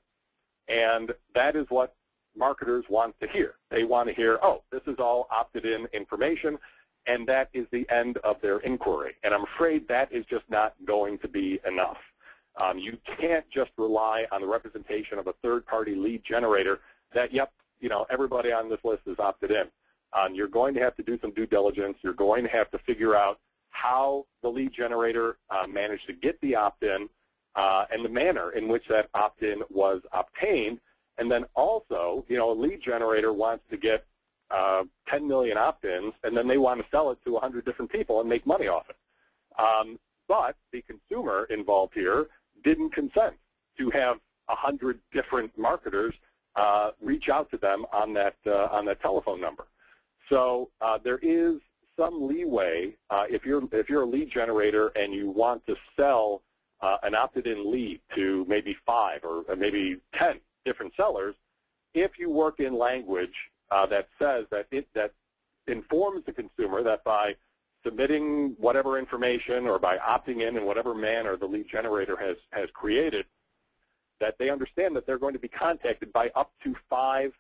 And that is what marketers want to hear. They want to hear, oh, this is all opted-in information, and that is the end of their inquiry. And I'm afraid that is just not going to be enough. You can't just rely on the representation of a third-party lead generator that, yep, everybody on this list is opted in. You're going to have to do some due diligence. You're going to have to figure out how the lead generator managed to get the opt-in and the manner in which that opt-in was obtained. And then also, a lead generator wants to get 10 million opt-ins, and then they want to sell it to 100 different people and make money off it. But the consumer involved here didn't consent to have 100 different marketers reach out to them on that telephone number. So there is some leeway if you're a lead generator and you want to sell an opted-in lead to maybe 5 or maybe 10 different sellers. If you work in language that says that that informs the consumer that by submitting whatever information or by opting in whatever manner the lead generator has created, that they understand that they're going to be contacted by up to 5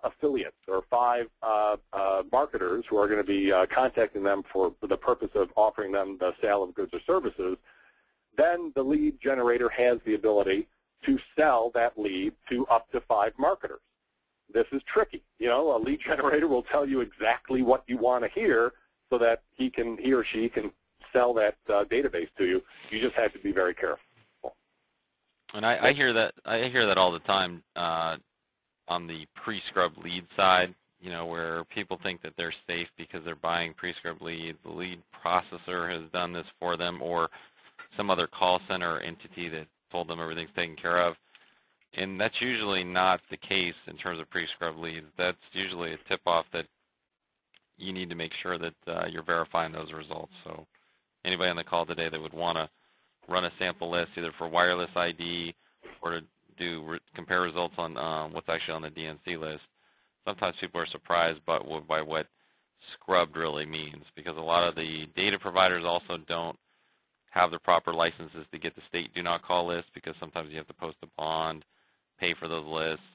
affiliates or 5 marketers who are going to be contacting them for the purpose of offering them the sale of goods or services, then the lead generator has the ability to sell that lead to up to 5 marketers. This is tricky. A lead generator will tell you exactly what you want to hear so that he or she can sell that database to you. You just have to be very careful. And I hear that all the time on the pre-scrub lead side, where people think that they're safe because they're buying pre-scrub leads. The lead processor has done this for them, or some other call center entity that told them everything's taken care of. And that's usually not the case in terms of pre-scrub leads. That's usually a tip-off that you need to make sure that you're verifying those results. So anybody on the call today that would want to run a sample list either for wireless ID or to compare results on what's actually on the DNC list, sometimes people are surprised by what scrubbed really means, because a lot of the data providers also don't have the proper licenses to get the state do not call list, because sometimes you have to post a bond, pay for those lists,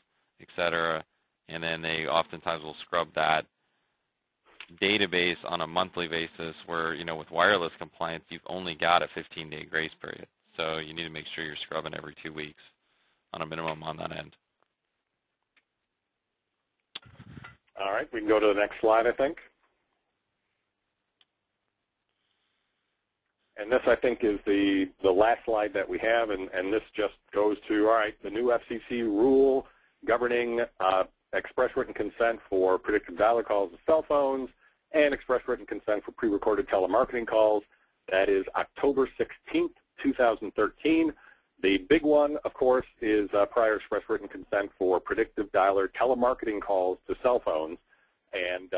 etc. And then they oftentimes will scrub that database on a monthly basis where, with wireless compliance, you've only got a 15-day grace period. So you need to make sure you're scrubbing every 2 weeks on a minimum on that end. All right, we can go to the next slide, I think. And this, I think, is the last slide that we have, and this just goes to, all right, the new FCC rule governing express written consent for predictive dialer calls to cell phones and express written consent for pre-recorded telemarketing calls. That is October 16th, 2013. The big one, of course, is prior express written consent for predictive dialer telemarketing calls to cell phones. And,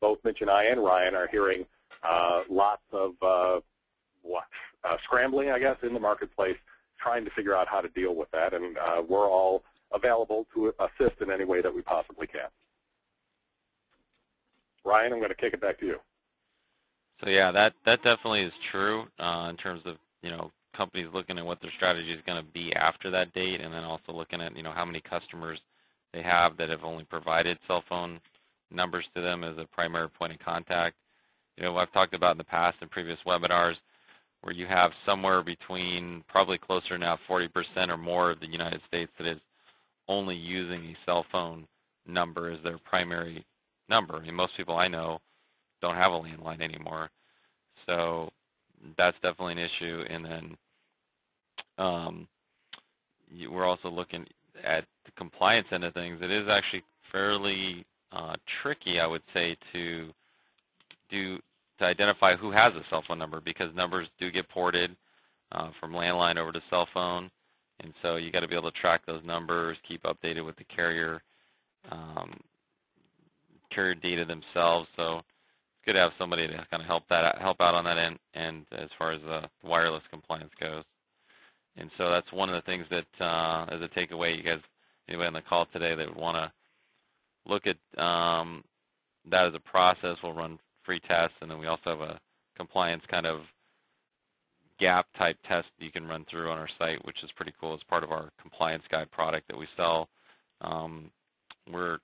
both Mitch and I and Ryan are hearing lots of scrambling, I guess, in the marketplace, trying to figure out how to deal with that. And we're all available to assist in any way that we possibly can. Ryan, I'm going to kick it back to you. So yeah, that definitely is true in terms of, companies looking at what their strategy is going to be after that date, and then also looking at, how many customers they have that have only provided cell phone numbers to them as a primary point of contact. I've talked about in the past in previous webinars where you have somewhere between probably closer now 40% or more of the United States that is only using a cell phone number as their primary number. I mean, most people I know don't have a landline anymore, so that's definitely an issue. And then we're also looking at the compliance end of things. It is actually fairly tricky, I would say, to identify who has a cell phone number, because numbers do get ported from landline over to cell phone, and so you got to be able to track those numbers, keep updated with the carrier data themselves. So it's good to have somebody to kind of help out on that end, and as far as wireless compliance goes. And so that's one of the things that, as a takeaway, you guys, anybody on the call today that would want to look at that as a process, we'll run free tests, and then we also have a compliance kind of gap type test you can run through on our site, which is pretty cool as part of our compliance guide product that we sell. We're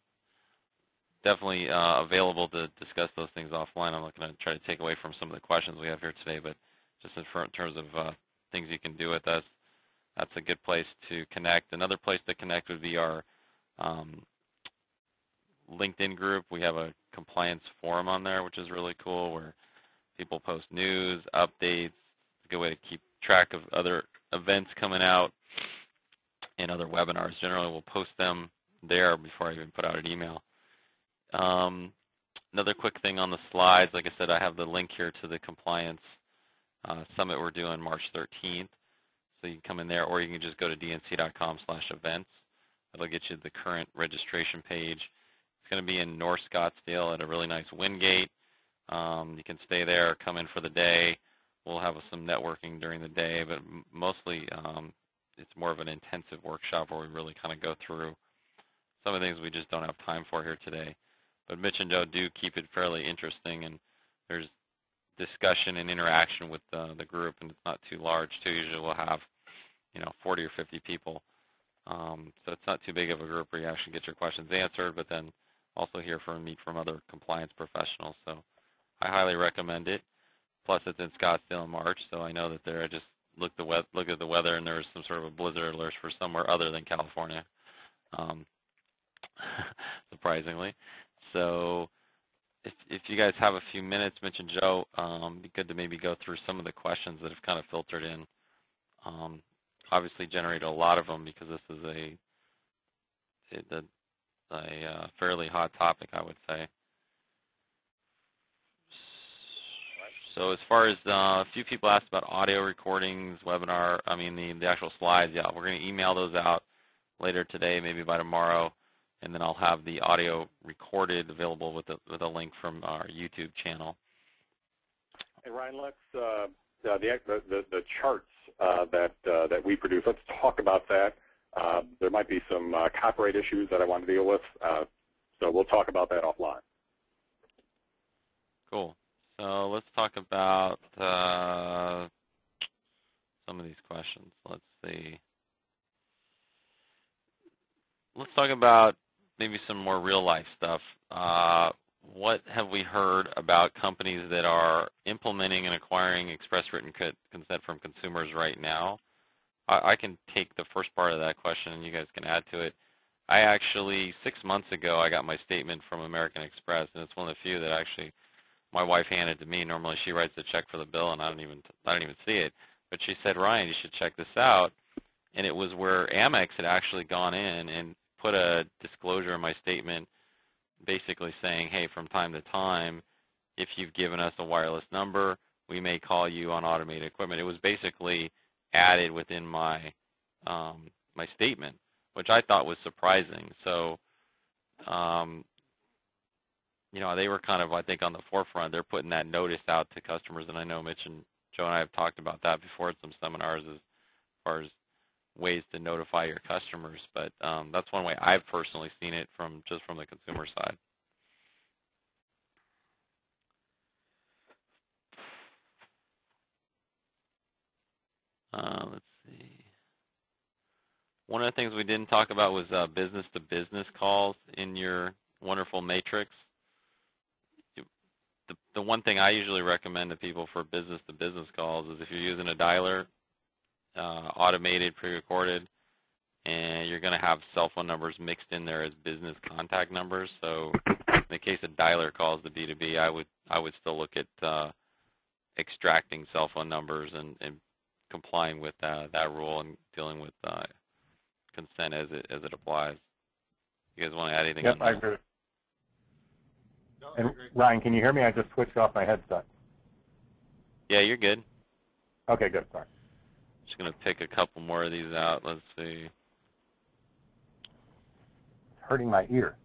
definitely available to discuss those things offline. I'm not going to try to take away from some of the questions we have here today, but just in terms of things you can do with us, that's a good place to connect. Another place to connect would be our LinkedIn group. We have a compliance forum on there, which is really cool, where people post news, updates. It's a good way to keep track of other events coming out and other webinars. Generally, we'll post them there before I even put out an email. Another quick thing on the slides, like I said, I have the link here to the compliance summit we're doing March 13th. So you can come in there, or you can just go to dnc.com/events. That'll get you the current registration page. It's going to be in North Scottsdale at a really nice Wingate. You can stay there, come in for the day. We'll have some networking during the day, but mostly it's more of an intensive workshop where we really kind of go through some of the things we just don't have time for here today. But Mitch and Joe do keep it fairly interesting, and there's discussion and interaction with the group, and it's not too large too. Usually we'll have 40 or 50 people, so it's not too big of a group where you actually get your questions answered, but then also hear meet from other compliance professionals. So I highly recommend it. Plus it's in Scottsdale in March, so I know that there. I just looked at the weather, and there was some sort of a blizzard alert for somewhere other than California, surprisingly. So if you guys have a few minutes, Mitch and Joe, it'd be good to maybe go through some of the questions that have kind of filtered in. Obviously generated a lot of them because this is a fairly hot topic, I would say. So as far as a few people asked about audio recordings, webinar, the actual slides, yeah, we're going to email those out later today, maybe by tomorrow. And then I'll have the audio recorded available with a link from our YouTube channel. Hey Ryan, let's the charts that we produce. Let's talk about that. There might be some copyright issues that I want to deal with, so we'll talk about that offline. Cool. So let's talk about some of these questions. Let's see. Let's talk about maybe some more real-life stuff. What have we heard about companies that are implementing and acquiring express written consent from consumers right now? I can take the first part of that question, and you guys can add to it. I actually, 6 months ago, I got my statement from American Express, and it's one of the few that actually my wife handed to me. Normally, she writes the check for the bill, and I don't even see it. But she said, Ryan, you should check this out. And it was where Amex had actually gone in and put a disclosure in my statement basically saying, hey, from time to time, if you've given us a wireless number, we may call you on automated equipment. It was basically added within my my statement, which I thought was surprising. So, they were kind of, I think, on the forefront. They're putting that notice out to customers, and I know Mitch and Joe and I have talked about that before at some seminars as far as ways to notify your customers, but that's one way I've personally seen it from the consumer side. Let's see. One of the things we didn't talk about was business-to-business calls in your wonderful matrix. The one thing I usually recommend to people for business-to-business calls is if you're using a dialer, automated, pre-recorded, and you're going to have cell phone numbers mixed in there as business contact numbers. So in the case of dialer calls to B2B, I would still look at extracting cell phone numbers and complying with that rule and dealing with consent as it applies. You guys want to add anything on that? I agree. No, And Ryan, can you hear me? I just switched off my headset. Yeah, you're good. Okay, good. Sorry. Just going to pick a couple more of these out. Let's see. It's hurting my ear.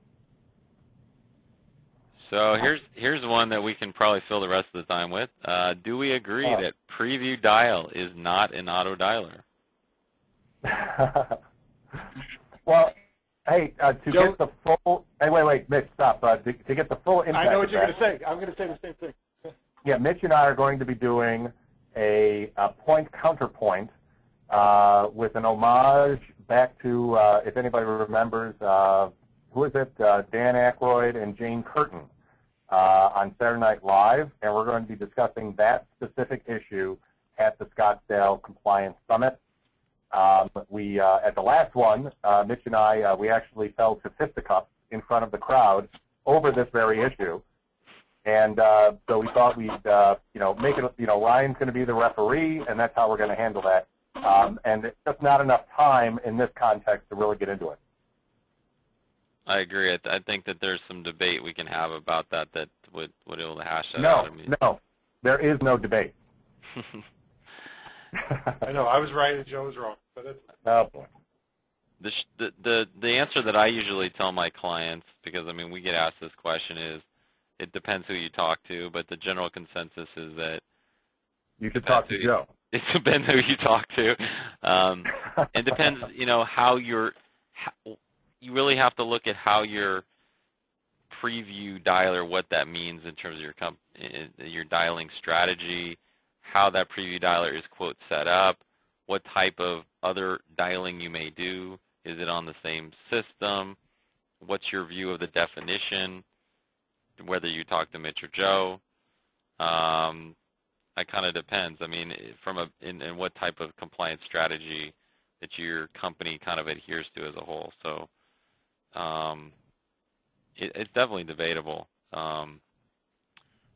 So here's one that we can probably fill the rest of the time with. Do we agree that preview dial is not an auto dialer? Well, hey, to get the full, hey, wait, Mitch, stop. To get the full impact. I know what you're going to say. I'm going to say the same thing. Yeah, Mitch and I are going to be doing a point counterpoint with an homage back to, if anybody remembers, who is it? Dan Aykroyd and Jane Curtin on Saturday Night Live, and we're going to be discussing that specific issue at the Scottsdale Compliance Summit. We at the last one, Mitch and I, we actually fell to fisticuffs in front of the crowd over this very issue. And so we thought we'd, make it, Ryan's going to be the referee, and that's how we're going to handle that. And it's just not enough time in this context to really get into it. I agree. I think that there's some debate we can have about that would be able to hash that out. No, there is no debate. I know. I was right and Joe was wrong. But it's, oh, boy. The answer that I usually tell my clients, because, we get asked this question, is it depends who you talk to, but the general consensus is that you should talk to Joe. It depends who you talk to. It depends, how you really have to look at how your preview dialer, what that means in terms of your dialing strategy, how that preview dialer is, quote, set up, what type of other dialing you may do. Is it on the same system? What's your view of the definition, whether you talk to Mitch or Joe? That kind of depends. In what type of compliance strategy that your company kind of adheres to as a whole. So it's definitely debatable.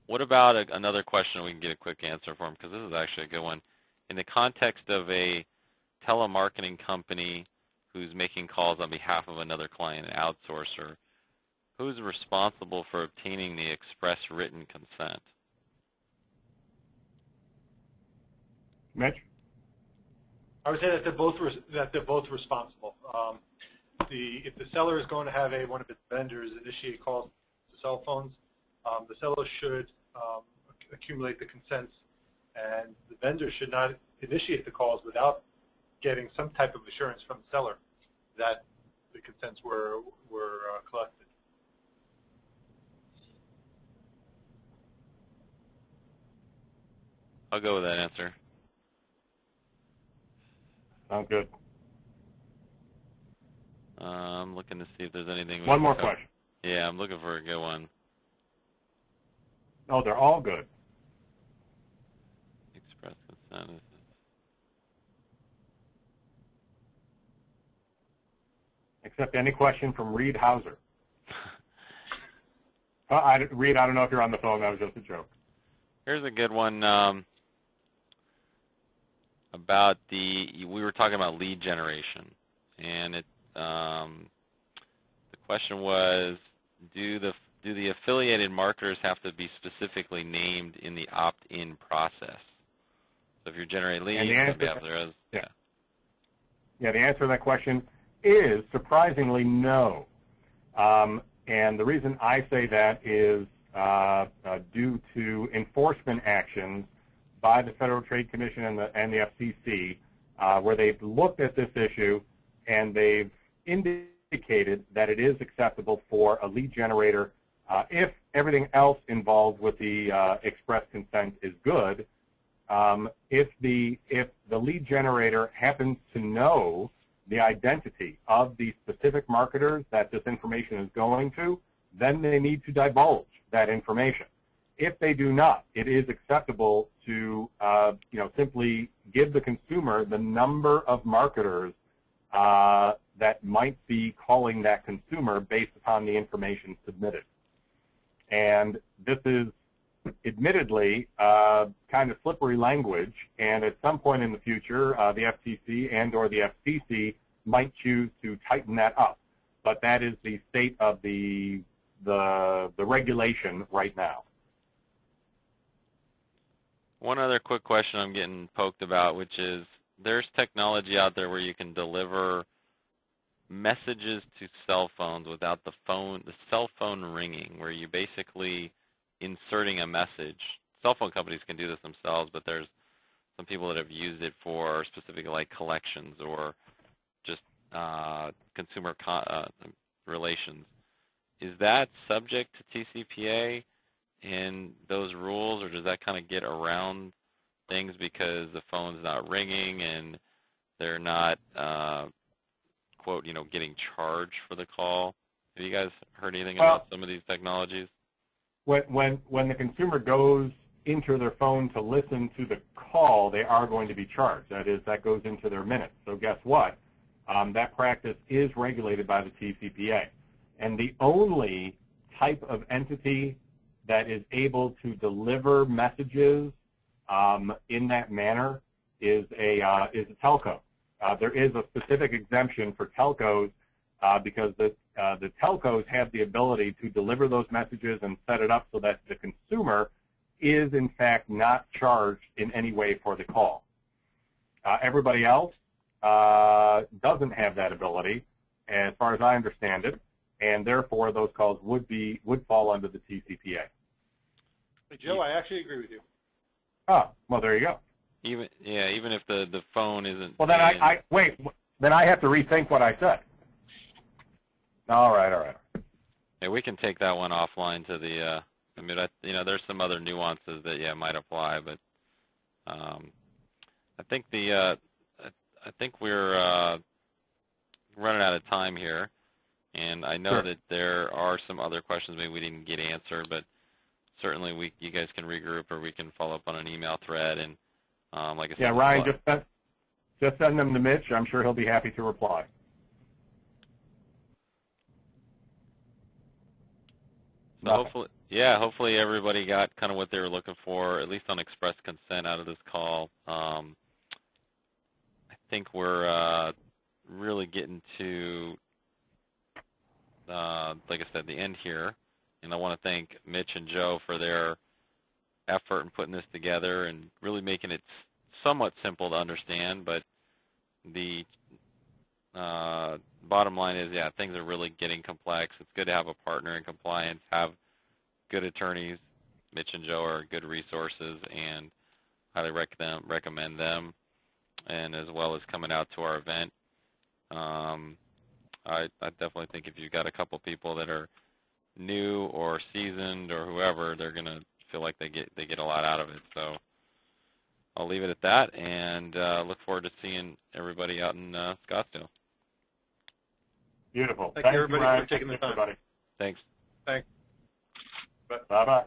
What about another question we can get a quick answer for, because this is actually a good one. In the context of a telemarketing company who's making calls on behalf of another client, an outsourcer, who's responsible for obtaining the express written consent? Mitch? I would say that they're both responsible. If the seller is going to have one of its vendors initiate calls to cell phones, the seller should accumulate the consents, and the vendor should not initiate the calls without getting some type of assurance from the seller that the consents were collected. I'll go with that answer. Sounds good. I'm looking to see if there's anything. One more question. Yeah, I'm looking for a good one. Oh, they're all good. Express consent. Except any question from Reed Hauser. Reed, I don't know if you're on the phone. That was just a joke. Here's a good one about we were talking about lead generation, and the question was, do the affiliated marketers have to be specifically named in the opt-in process? So if you're generating leads, the answer to that question is surprisingly no. And the reason I say that is due to enforcement actions by the Federal Trade Commission and the FCC, where they've looked at this issue and they've indicated that it is acceptable for a lead generator if everything else involved with the express consent is good. If the lead generator happens to know the identity of the specific marketers that this information is going to, then they need to divulge that information. If they do not, it is acceptable to simply give the consumer the number of marketers that might be calling that consumer based upon the information submitted. And this is admittedly kind of slippery language, and at some point in the future, the FTC and or the FCC might choose to tighten that up. But that is the state of the regulation right now. One other quick question I'm getting poked about, which is there's technology out there where you can deliver messages to cell phones without the cell phone ringing, where you basically inserting a message. Cell phone companies can do this themselves, but there's some people that have used it for specific like collections or just consumer relations. Is that subject to TCPA in those rules, or does that kind of get around things because the phone's not ringing and they're not, quote, getting charged for the call? Have you guys heard anything about some of these technologies? When the consumer goes into their phone to listen to the call, they are going to be charged. That is, that goes into their minutes. So guess what? That practice is regulated by the TCPA. And the only type of entity that is able to deliver messages in that manner is a telco. There is a specific exemption for telcos because the telcos have the ability to deliver those messages and set it up so that the consumer is, in fact, not charged in any way for the call. Everybody else doesn't have that ability, as far as I understand it, and therefore those calls would fall under the TCPA. Hey, Joe, I actually agree with you. Oh, well, there you go. Even if the phone isn't. Well, then then I have to rethink what I said. All right. Yeah, we can take that one offline to the. I mean, there's some other nuances that might apply, but I think I think we're running out of time here, and I know that there are some other questions maybe we didn't get answered, but certainly you guys can regroup, or we can follow up on an email thread. And like I said, yeah, Ryan, just send them to Mitch. I'm sure he'll be happy to reply. So hopefully everybody got kind of what they were looking for, at least on express consent out of this call. I think we're really getting to, like I said, the end here. And I want to thank Mitch and Joe for their effort in putting this together and really making it somewhat simple to understand. But the bottom line is, things are really getting complex. It's good to have a partner in compliance, have good attorneys. Mitch and Joe are good resources, and highly recommend them, and as well as coming out to our event. I definitely think if you've got a couple people that are new or seasoned or whoever, they're going to feel like they get a lot out of it. So I'll leave it at that, and look forward to seeing everybody out in Scottsdale. Beautiful. Thank you, everybody, for taking the time. Thanks. Thanks. Bye-bye.